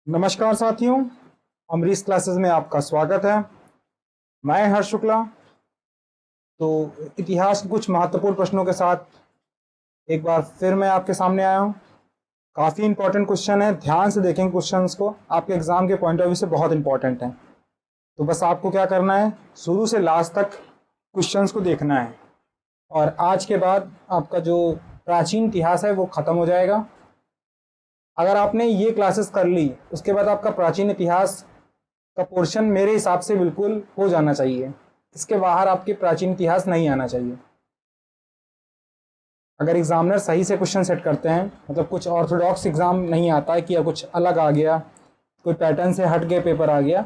नमस्कार साथियों, अमरीश क्लासेस में आपका स्वागत है। मैं हर्ष शुक्ला। तो इतिहास के कुछ महत्वपूर्ण प्रश्नों के साथ एक बार फिर मैं आपके सामने आया हूँ। काफ़ी इंपॉर्टेंट क्वेश्चन है, ध्यान से देखेंगे क्वेश्चंस को, आपके एग्जाम के पॉइंट ऑफ व्यू से बहुत इंपॉर्टेंट है। तो बस आपको क्या करना है, शुरू से लास्ट तक क्वेश्चंस को देखना है और आज के बाद आपका जो प्राचीन इतिहास है वो ख़त्म हो जाएगा। अगर आपने ये क्लासेस कर ली उसके बाद आपका प्राचीन इतिहास का पोर्शन मेरे हिसाब से बिल्कुल हो जाना चाहिए। इसके बाहर आपके प्राचीन इतिहास नहीं आना चाहिए। अगर एग्जामिनर सही से क्वेश्चन सेट करते हैं, मतलब कुछ ऑर्थोडॉक्स एग्जाम नहीं आता है कि या कुछ अलग आ गया, कोई पैटर्न से हट के पेपर आ गया,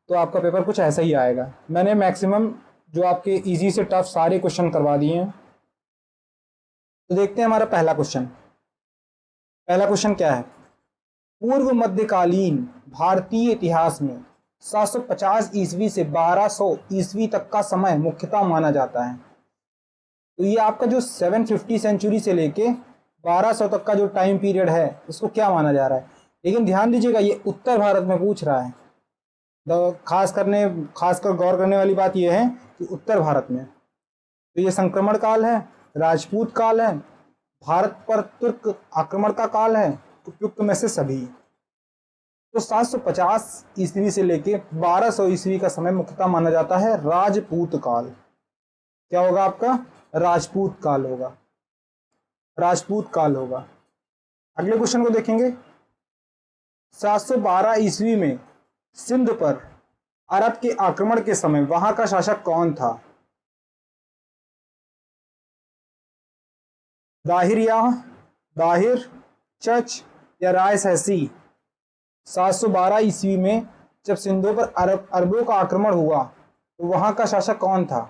तो आपका पेपर कुछ ऐसा ही आएगा। मैंने मैक्सिमम जो आपके इजी से टफ सारे क्वेश्चन करवा दिए हैं। तो देखते हैं हमारा पहला क्वेश्चन। पहला क्वेश्चन क्या है, पूर्व मध्यकालीन भारतीय इतिहास में 750 ईस्वी से 1200 ईस्वी तक का समय मुख्यतः माना जाता है। तो ये आपका जो 750 सेंचुरी से लेके 1200 तक का जो टाइम पीरियड है इसको क्या माना जा रहा है। लेकिन ध्यान दीजिएगा, ये उत्तर भारत में पूछ रहा है। तो खासकर गौर करने वाली बात यह है कि उत्तर भारत में तो ये संक्रमण काल है, राजपूत काल है, भारत पर तुर्क आक्रमण का काल है, उपयुक्त में से सभी। तो 750 ईस्वी से लेके 1200 ईस्वी का समय मुख्यतः माना जाता है राजपूत काल। क्या होगा आपका, राजपूत काल होगा, राजपूत काल होगा। अगले क्वेश्चन को देखेंगे। 712 ईस्वी में सिंध पर अरब के आक्रमण के समय वहां का शासक कौन था। दाहिर, चच या रायसहसी। 712 ईस्वी में जब सिंधु पर अरबों का आक्रमण हुआ तो वहां का शासक कौन था।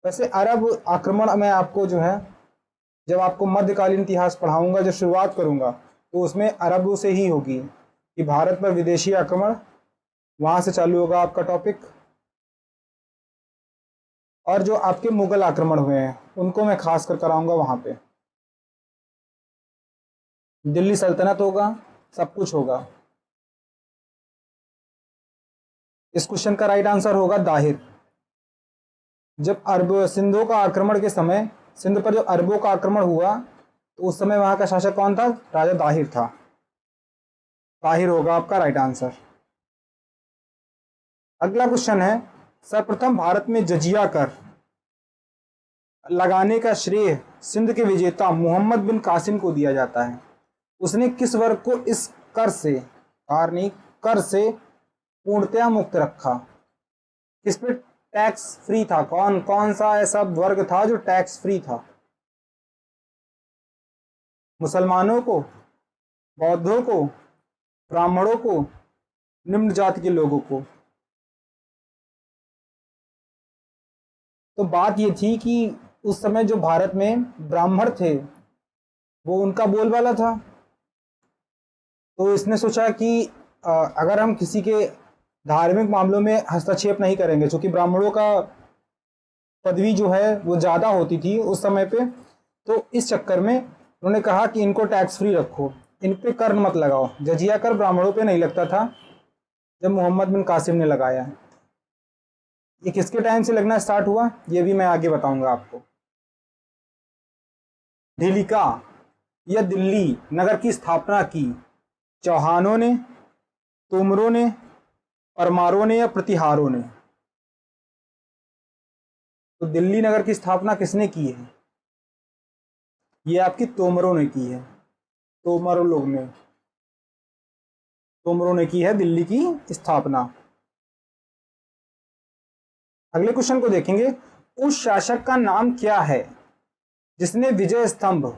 वैसे अरब आक्रमण में आपको जो है, जब आपको मध्यकालीन इतिहास पढ़ाऊंगा, जब शुरुआत करूंगा तो उसमें अरबों से ही होगी कि भारत पर विदेशी आक्रमण, वहां से चालू होगा आपका टॉपिक। और जो आपके मुगल आक्रमण हुए हैं उनको मैं खास कर कराऊंगा वहां पे। दिल्ली सल्तनत होगा, सब कुछ होगा। इस क्वेश्चन का राइट आंसर होगा दाहिर। जब सिंधु का आक्रमण के समय, सिंध पर जो अरबों का आक्रमण हुआ तो उस समय वहां का शासक कौन था, राजा दाहिर था। दाहिर होगा आपका राइट आंसर। अगला क्वेश्चन है, सर्वप्रथम भारत में जजिया कर लगाने का श्रेय सिंध के विजेता मोहम्मद बिन कासिम को दिया जाता है। उसने किस वर्ग को इस कर से पूर्णतया मुक्त रखा। किस पे टैक्स फ्री था, कौन कौन सा ऐसा वर्ग था जो टैक्स फ्री था। मुसलमानों को, बौद्धों को, ब्राह्मणों को, निम्न जाति के लोगों को। तो बात ये थी कि उस समय जो भारत में ब्राह्मण थे वो उनका बोलबाला था। तो इसने सोचा कि अगर हम किसी के धार्मिक मामलों में हस्तक्षेप नहीं करेंगे, क्योंकि ब्राह्मणों का पदवी जो है वो ज़्यादा होती थी उस समय पे, तो इस चक्कर में उन्होंने कहा कि इनको टैक्स फ्री रखो, इन पे कर मत लगाओ। जजिया कर ब्राह्मणों पे नहीं लगता था, जब मोहम्मद बिन कासिम ने लगाया। ये किसके टाइम से लगना स्टार्ट हुआ ये भी मैं आगे बताऊंगा आपको। ढिलिका या दिल्ली नगर की स्थापना की चौहानों ने, तोमरों ने, परमारों ने या प्रतिहारों ने। तो दिल्ली नगर की स्थापना किसने की है, ये आपकी तोमरों ने की है। तोमरों ने की है दिल्ली की स्थापना। अगले क्वेश्चन को देखेंगे। उस शासक का नाम क्या है जिसने विजय स्तंभ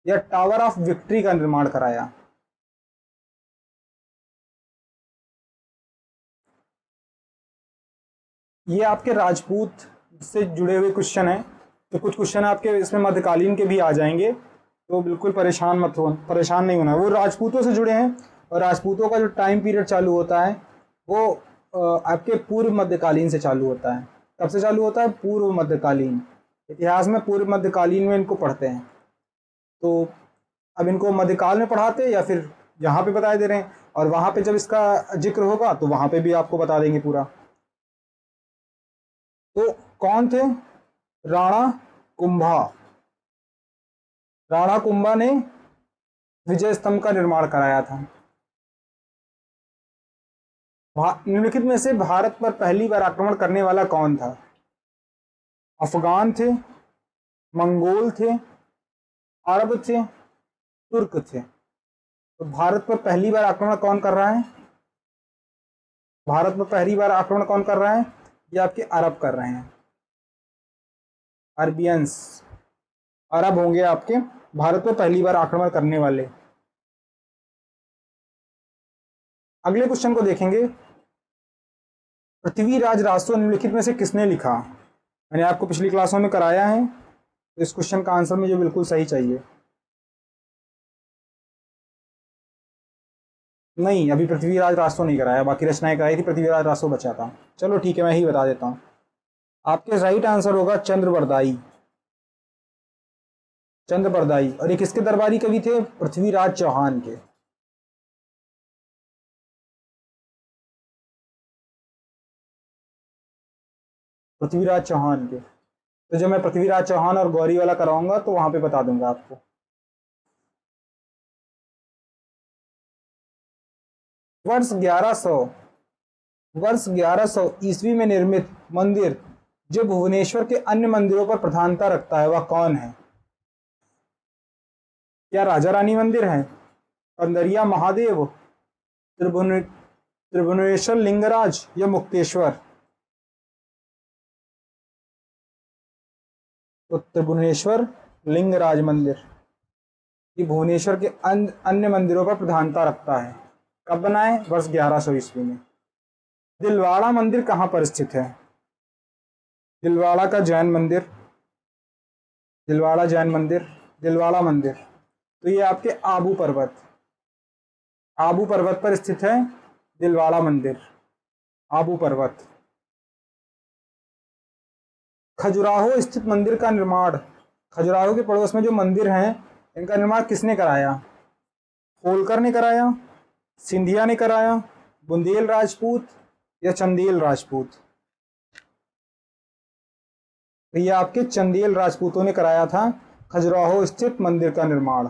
या टावर ऑफ विक्ट्री का निर्माण कराया। ये आपके राजपूत से जुड़े हुए क्वेश्चन हैं, तो कुछ क्वेश्चन आपके इसमें मध्यकालीन के भी आ जाएंगे, तो बिल्कुल परेशान नहीं होना। वो राजपूतों से जुड़े हैं और राजपूतों का जो टाइम पीरियड चालू होता है वो आपके पूर्व मध्यकालीन से चालू होता है। कब से चालू होता है, पूर्व मध्यकालीन। इतिहास में पूर्व मध्यकालीन में इनको पढ़ते हैं। तो अब इनको मध्यकाल में पढ़ाते या फिर यहाँ पे बताए दे रहे हैं, और वहाँ पे जब इसका जिक्र होगा तो वहाँ पे भी आपको बता देंगे पूरा। तो कौन थे? राणा कुंभा। राणा कुंभा ने विजय स्तंभ का निर्माण कराया था। निम्नलिखित में से भारत पर पहली बार आक्रमण करने वाला कौन था? अफगान थे, मंगोल थे, अरब थे, तुर्क थे। तो भारत पर पहली बार आक्रमण कौन कर रहा है? भारत पर पहली बार आक्रमण कौन कर रहा है? ये आपके अरब कर रहे हैं, अरबियंस। अरब होंगे आपके भारत पर पहली बार आक्रमण करने वाले। अगले क्वेश्चन को देखेंगे। पृथ्वीराज रासो निम्नलिखित में से किसने लिखा? मैंने आपको पिछली क्लासों में कराया है, तो इस क्वेश्चन का आंसर मुझे बिल्कुल सही चाहिए। नहीं, अभी पृथ्वीराज रासो नहीं कराया, बाकी रचनाएं कराई थी, पृथ्वीराज रासो बचा था। चलो ठीक है, मैं ही बता देता हूँ। आपके राइट आंसर होगा चंद्रबरदाई। चंद्रबरदाई। और ये किसके दरबारी कवि थे? पृथ्वीराज चौहान के। पृथ्वीराज चौहान के। तो जब मैं पृथ्वीराज चौहान और गौरी वाला कराऊंगा तो वहां पे बता दूंगा आपको। वर्ष 1100 ईस्वी में निर्मित मंदिर जो भुवनेश्वर के अन्य मंदिरों पर प्रधानता रखता है वह कौन है? क्या राजा रानी मंदिर है, कंदरिया महादेव, त्रिभुवनेश्वर लिंगराज या मुक्तेश्वर? तो त्रिभुवनेश्वर लिंगराज मंदिर ये भुवनेश्वर के अन्य मंदिरों पर प्रधानता रखता है। कब बनाए? वर्ष 1100 ईस्वी में। दिलवाड़ा मंदिर कहाँ पर स्थित है? दिलवाड़ा का जैन मंदिर, दिलवाड़ा जैन मंदिर, दिलवाड़ा मंदिर। तो ये आपके आबू पर्वत, आबू पर्वत पर स्थित है दिलवाड़ा मंदिर, आबू पर्वत। खजुराहो स्थित मंदिर का निर्माण, खजुराहो के पड़ोस में जो मंदिर हैं इनका निर्माण किसने कराया? होलकर ने कराया, सिंधिया ने कराया, बुंदेल राजपूत या चंदेल राजपूत? तो ये आपके चंदेल राजपूतों ने कराया था खजुराहो स्थित मंदिर का निर्माण।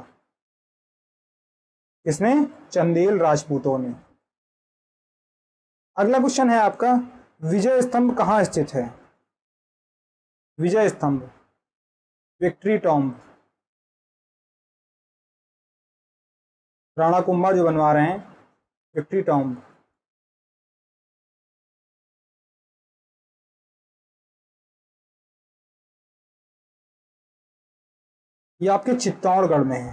किसने? चंदेल राजपूतों ने। अगला क्वेश्चन है आपका, विजय स्तंभ कहाँ स्थित है? विजय स्तंभ, विक्ट्री टॉम्ब। राणा कुंभा जो बनवा रहे हैं, विक्ट्री टॉम्ब। ये आपके चित्तौड़गढ़ में है।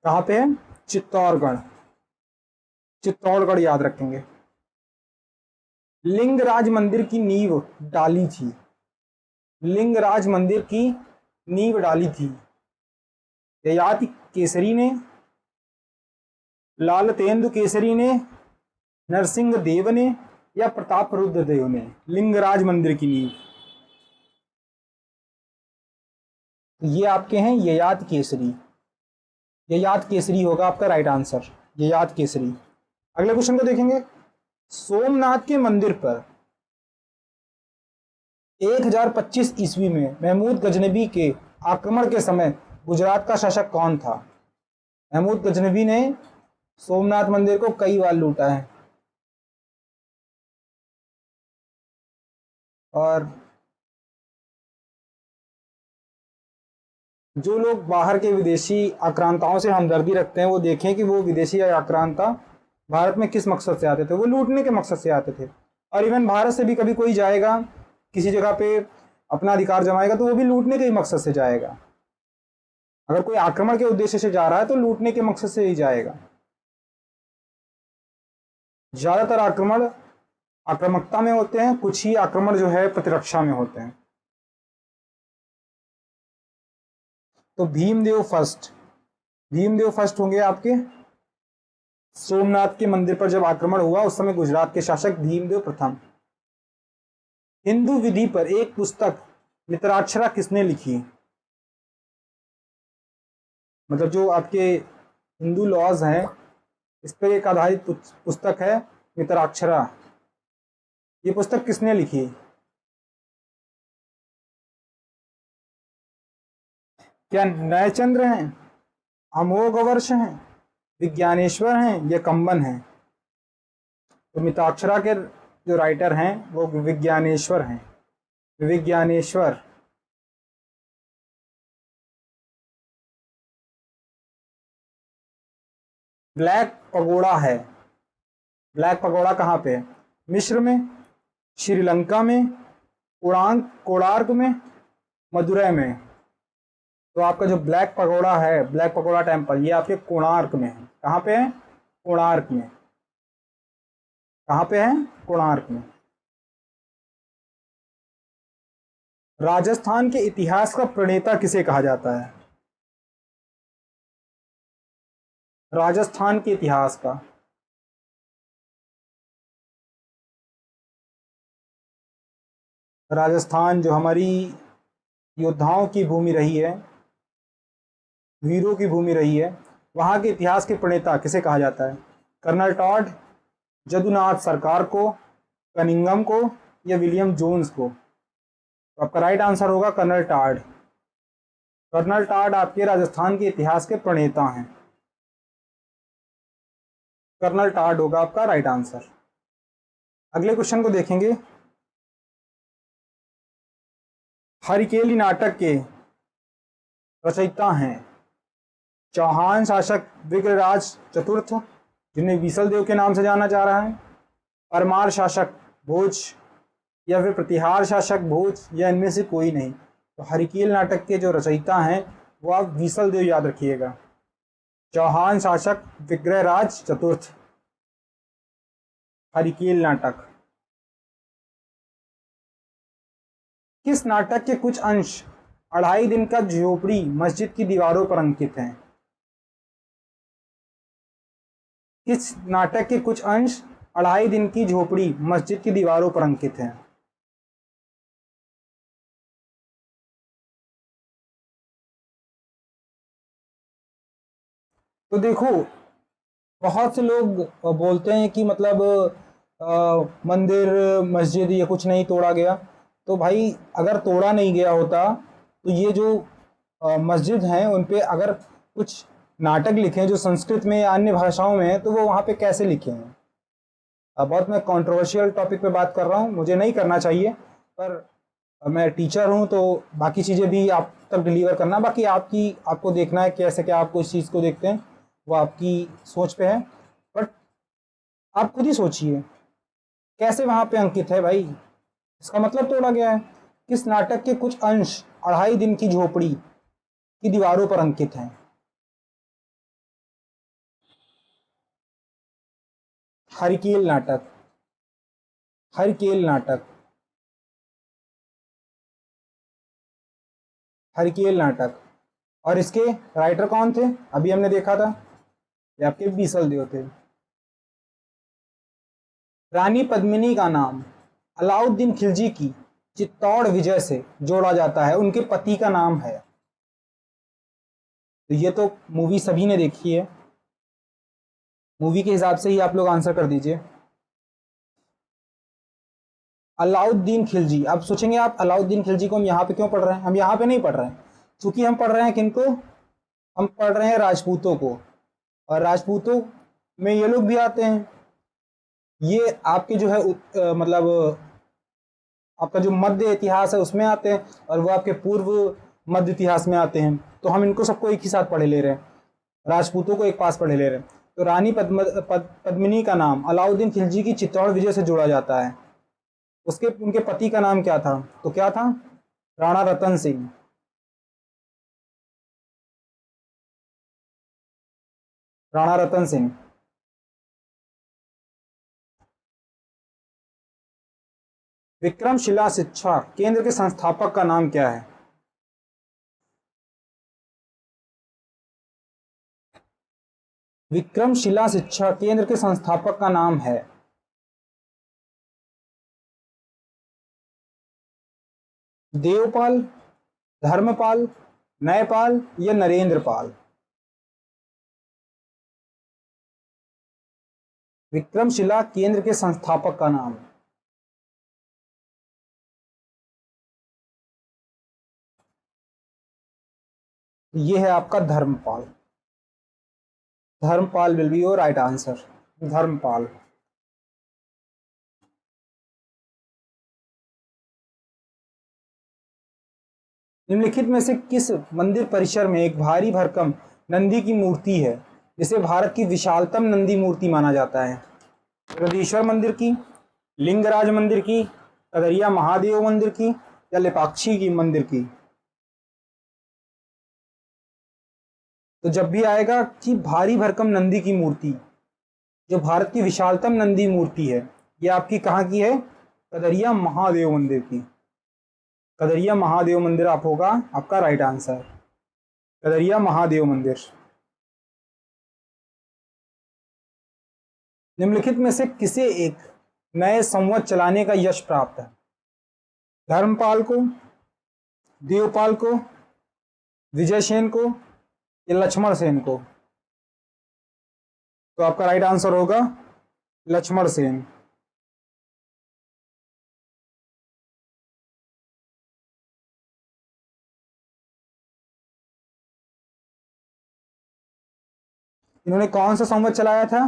कहाँ पे है? चित्तौड़गढ़। चित्तौड़गढ़ याद रखेंगे। लिंगराज मंदिर की नींव डाली थी, लिंगराज मंदिर की नींव डाली थी ययाति केसरी ने, लालतेंदु केसरी ने, नरसिंह देव ने या प्रताप रुद्र देव ने? लिंगराज मंदिर की नींव ये आपके हैं ययाति केसरी। ययाति केसरी होगा आपका राइट आंसर, ययाति केसरी। अगले क्वेश्चन को देखेंगे। सोमनाथ के मंदिर पर 1025 ईस्वी में महमूद गजनबी के आक्रमण के समय गुजरात का शासक कौन था? महमूद गजनबी ने सोमनाथ मंदिर को कई बार लूटा है, और जो लोग बाहर के विदेशी आक्रांताओं से हमदर्दी रखते हैं वो देखें कि वो विदेशी आक्रांता भारत में किस मकसद से आते थे। वो लूटने के मकसद से आते थे। और इवन भारत से भी कभी कोई जाएगा किसी जगह पे अपना अधिकार जमाएगा तो वो भी लूटने के ही मकसद से जाएगा। अगर कोई आक्रमण के उद्देश्य से जा रहा है तो लूटने के मकसद से ही जाएगा। ज्यादातर आक्रमण आक्रामकता में होते हैं, कुछ ही आक्रमण जो है प्रतिरक्षा में होते हैं। तो भीमदेव फर्स्ट होंगे आपके। सोमनाथ के मंदिर पर जब आक्रमण हुआ उस समय गुजरात के शासक भीमदेव प्रथम। हिंदू विधि पर एक पुस्तक मित्राक्षरा किसने लिखी? मतलब जो आपके हिंदू लॉज हैं इस पर एक आधारित पुस्तक है मित्राक्षरा। ये पुस्तक किसने लिखी? क्या नयचंद्र हैं, अमोघवर्ष हैं, विज्ञानेश्वर हैं या कंबन हैं? तो मिताक्षरा के जो राइटर हैं वो विज्ञानेश्वर हैं, विज्ञानेश्वर। ब्लैक पगोड़ा है, ब्लैक पगोड़ा कहाँ पे है? मिस्र में, श्रीलंका में, कोणार्क में, मदुरै में। तो आपका जो ब्लैक पगोड़ा है, ब्लैक पगोड़ा टेम्पल, ये आपके कोणार्क में है। कहाँ पे है? कोणार्क में। कहाँ पे है? कोणार्क में। राजस्थान के इतिहास का प्रणेता किसे कहा जाता है? राजस्थान के इतिहास का। राजस्थान जो हमारी योद्धाओं की भूमि रही है, वीरों की भूमि रही है, वहाँ के इतिहास के प्रणेता किसे कहा जाता है? कर्नल टॉड, जदुनाथ सरकार को, कनिंगम को या विलियम जोन्स को? तो आपका राइट आंसर होगा कर्नल टॉड। कर्नल टॉड आपके राजस्थान के इतिहास के प्रणेता हैं। कर्नल टॉड होगा आपका राइट आंसर। अगले क्वेश्चन को देखेंगे। हरिकेली नाटक के रचयिता हैं चौहान शासक विग्रहराज चतुर्थ, जिन्हें बीसल देव के नाम से जाना जा रहा है, परमार शासक भोज या फिर प्रतिहार शासक भोज, या इनमें से कोई नहीं। तो हरिकेल नाटक के जो रचयिता हैं वो आप बीसल देव याद रखिएगा। चौहान शासक विग्रहराज चतुर्थ। हरिकेल नाटक। किस नाटक के कुछ अंश 2.5 दिन का झोपड़ी मस्जिद की दीवारों पर अंकित हैं? किस नाटक के कुछ अंश 2.5 दिन की झोपड़ी मस्जिद की दीवारों पर अंकित हैं? तो देखो, बहुत से लोग बोलते हैं कि मतलब मंदिर मस्जिद ये कुछ नहीं तोड़ा गया। तो भाई अगर तोड़ा नहीं गया होता तो ये जो मस्जिद हैं उन पे अगर कुछ नाटक लिखे हैं जो संस्कृत में या अन्य भाषाओं में है तो वो वहाँ पे कैसे लिखे हैं? अब बहुत मैं कंट्रोवर्शियल टॉपिक पे बात कर रहा हूँ, मुझे नहीं करना चाहिए, पर मैं टीचर हूँ तो बाकी चीज़ें भी आप तक डिलीवर करना। बाकी आपको देखना है कैसे क्या आपको इस चीज़ को देखते हैं, वो आपकी सोच पे है। बट आप खुद ही सोचिए कैसे वहाँ पे अंकित है भाई, इसका मतलब तोड़ा गया है। किस नाटक के कुछ अंश 2.5 दिन की झोपड़ी की दीवारों पर अंकित हैं? हरिकेल नाटक। हरिकेल नाटक। हरिकेल नाटक। और इसके राइटर कौन थे? अभी हमने देखा था, ये आपके बीसल देव थे। रानी पद्मिनी का नाम अलाउद्दीन खिलजी की चित्तौड़ विजय से जोड़ा जाता है, उनके पति का नाम है। तो ये तो मूवी सभी ने देखी है, मूवी के हिसाब से ही आप लोग आंसर कर दीजिए। अलाउद्दीन खिलजी। अब सोचेंगे आप अलाउद्दीन खिलजी को हम यहाँ पे क्यों पढ़ रहे हैं? हम यहाँ पे नहीं पढ़ रहे हैं, क्योंकि हम पढ़ रहे हैं किनको? हम पढ़ रहे हैं राजपूतों को। और राजपूतों में ये लोग भी आते हैं। ये आपके जो है मतलब आपका जो मध्य इतिहास है उसमें आते हैं, और वो आपके पूर्व मध्य इतिहास में आते हैं। तो हम इनको सबको एक ही साथ पढ़े ले रहे हैं, राजपूतों को एक पास पढ़े ले रहे हैं। तो रानी पद्मिनी का नाम अलाउद्दीन खिलजी की चित्तौड़ विजय से जोड़ा जाता है। उसके उनके पति का नाम क्या था? तो क्या था? राणा रतन सिंह। राणा रतन सिंह। विक्रमशिला शिक्षा केंद्र के संस्थापक का नाम क्या है? विक्रमशिला शिक्षा केंद्र के संस्थापक का नाम है देवपाल, धर्मपाल, नयपाल या नरेंद्र पाल? विक्रमशिला केंद्र के संस्थापक का नाम। ये है आपका Dharmpal. Dharmpal will be your right answer, Dharmpal. निम्नलिखित में से किस मंदिर परिसर में एक भारी भरकम नंदी की मूर्ति है जिसे भारत की विशालतम नंदी मूर्ति माना जाता है? बृहदीश्वर मंदिर की, लिंगराज मंदिर की, कदरिया महादेव मंदिर की, या लेपाक्षी की मंदिर की? तो जब भी आएगा कि भारी भरकम नंदी की मूर्ति, जो भारत की विशालतम नंदी मूर्ति है, ये आपकी कहाँ की है? कदरिया महादेव मंदिर की। कदरिया महादेव मंदिर आप होगा आपका राइट आंसर, कदरिया महादेव मंदिर। निम्नलिखित में से किसे एक नए संवत चलाने का यश प्राप्त है? धर्मपाल को, देवपाल को, विजयसेन को, या लक्ष्मण सेन को? तो आपका राइट आंसर होगा लक्ष्मण सेन। इन्होंने कौन सा संवत चलाया था?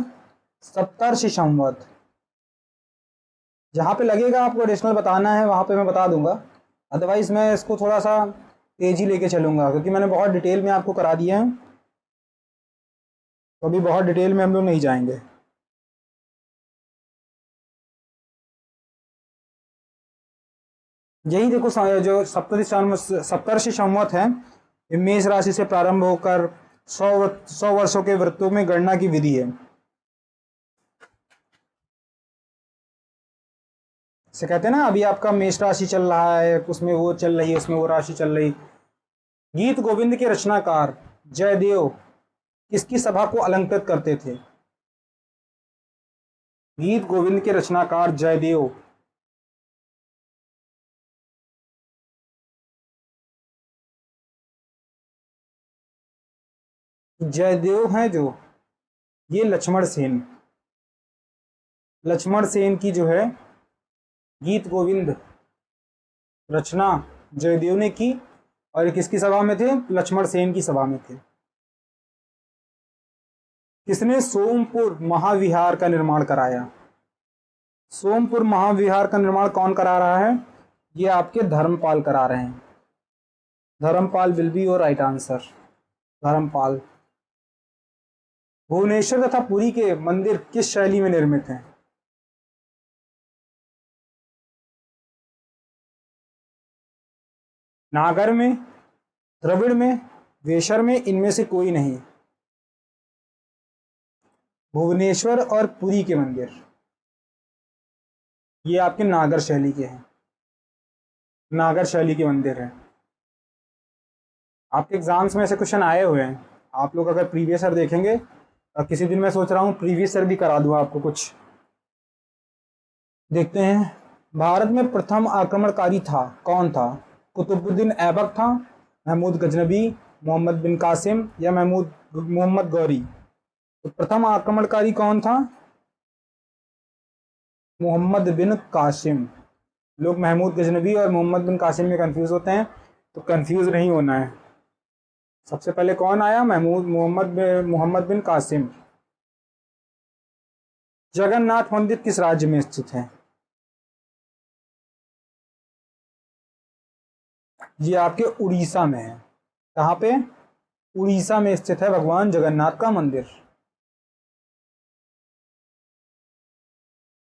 सप्तर्षि संवत। जहां पे लगेगा आपको एडिशनल बताना है वहां पे मैं बता दूंगा, अदरवाइज मैं इसको थोड़ा सा तेजी लेके चलूंगा क्योंकि मैंने बहुत डिटेल में आपको करा दिया है, तो अभी बहुत डिटेल में हम लोग नहीं जाएंगे। यही देखो जो सप्तर्षि संवत है, ये मेष राशि से प्रारंभ होकर 100 वर्षों के वृत्तों में गणना की विधि है। से कहते हैं ना, अभी आपका मेष राशि चल रहा है, उसमें वो चल रही है, उसमें वो राशि चल रही। गीत गोविंद के रचनाकार जयदेव किसकी सभा को अलंकृत करते थे? गीत गोविंद के रचनाकार जयदेव हैं जो, ये लक्ष्मण सेन। लक्ष्मण सेन की जो है गीत गोविंद रचना जयदेव ने की, और किसकी सभा में थे? लक्ष्मण सेन की सभा में थे। किसने सोमपुर महाविहार का निर्माण कराया? सोमपुर महाविहार का निर्माण कौन करा रहा है? ये आपके धर्मपाल करा रहे हैं। Dharmpal will be your right answer, Dharmpal. Bhubaneswar तथा पुरी के मंदिर किस शैली में निर्मित हैं? नागर में, द्रविड़ में, वेशर में, इनमें से कोई नहीं। भुवनेश्वर और पुरी के मंदिर ये आपके नागर शैली के हैं, नागर शैली के मंदिर हैं। आपके एग्जाम्स में ऐसे क्वेश्चन आए हुए हैं, आप लोग अगर प्रीवियस ईयर देखेंगे, अब किसी दिन मैं सोच रहा हूँ प्रीवियस ईयर भी करा दूँ आपको कुछ। देखते हैं, भारत में प्रथम आक्रमणकारी था कौन था? कुतुबुद्दीन ऐबक था, महमूद गजनबी, मोहम्मद बिन कासिम, या मोहम्मद गौरी? तो प्रथम आक्रमणकारी कौन था? मोहम्मद बिन कासिम। लोग महमूद गजनबी और मोहम्मद बिन कासिम में कंफ्यूज होते हैं, तो कंफ्यूज नहीं होना है। सबसे पहले कौन आया? मोहम्मद बिन कासिम। जगन्नाथ मंदिर किस राज्य में स्थित है? ये आपके उड़ीसा में है। कहाँ पे? उड़ीसा में स्थित है भगवान जगन्नाथ का मंदिर।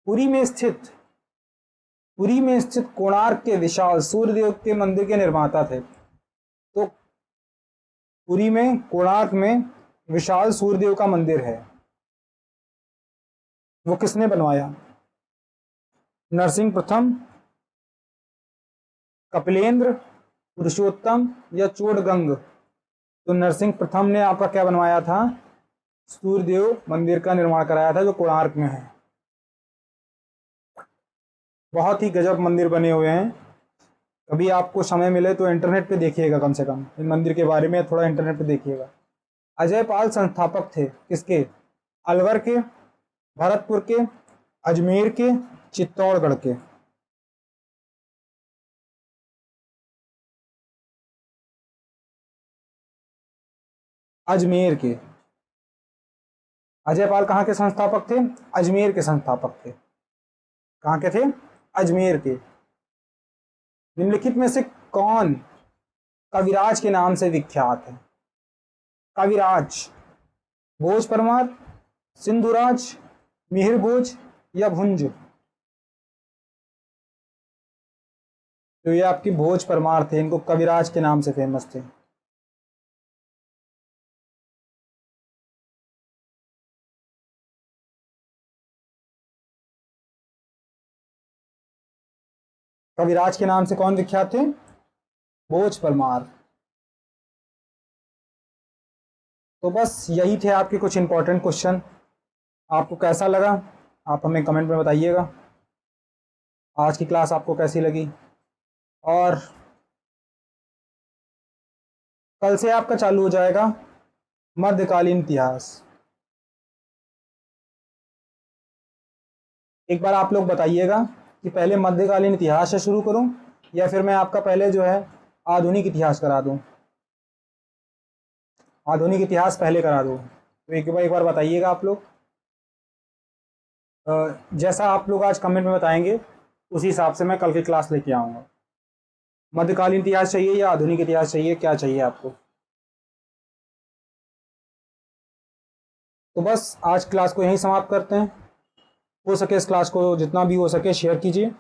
पुरी में स्थित कोणार्क के विशाल सूर्यदेव के मंदिर के निर्माता थे। तो पुरी में, कोणार्क में विशाल सूर्यदेव का मंदिर है, वो किसने बनवाया? नरसिंह प्रथम, कपिलेंद्र, पुरुषोत्तम, या चोड़गंग? तो नरसिंह प्रथम ने आपका क्या बनवाया था? सूर्यदेव मंदिर का निर्माण कराया था, जो कोणार्क में है। बहुत ही गजब मंदिर बने हुए हैं। कभी आपको समय मिले तो इंटरनेट पे देखिएगा, कम से कम इन मंदिर के बारे में थोड़ा इंटरनेट पे देखिएगा। अजय पाल संस्थापक थे किसके? अलवर के, भरतपुर के, अजमेर के, चित्तौड़गढ़ के। अजमेर के। अजय पाल कहाँ के संस्थापक थे? अजमेर के संस्थापक थे। कहाँ के थे? अजमेर के। निम्नलिखित में से कौन कविराज के नाम से विख्यात है? कविराज, भोज परमार, सिंधुराज, मिहिर भोज या भुंज? तो ये आपकी भोज परमार थे, इनको कविराज के नाम से फेमस थे। कविराज के नाम से कौन विख्यात थे? भोज परमार। तो बस यही थे आपके कुछ इंपॉर्टेंट क्वेश्चन। आपको कैसा लगा आप हमें कमेंट में बताइएगा। आज की क्लास आपको कैसी लगी? और कल से आपका चालू हो जाएगा मध्यकालीन इतिहास। एक बार आप लोग बताइएगा कि पहले मध्यकालीन इतिहास से शुरू करूं या फिर मैं आपका पहले जो है आधुनिक इतिहास करा दूं। आधुनिक इतिहास पहले करा दूं, तो एक बार बताइएगा आप लोग। जैसा आप लोग आज कमेंट में बताएंगे उसी हिसाब से मैं कल की क्लास लेके आऊँगा। मध्यकालीन इतिहास चाहिए या आधुनिक इतिहास चाहिए, क्या चाहिए आपको? तो बस आज क्लास को यहीं समाप्त करते हैं। हो सके इस क्लास को जितना भी हो सके शेयर कीजिए,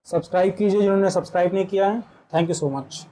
सब्सक्राइब कीजिए जिन्होंने सब्सक्राइब नहीं किया है। Thank you so much.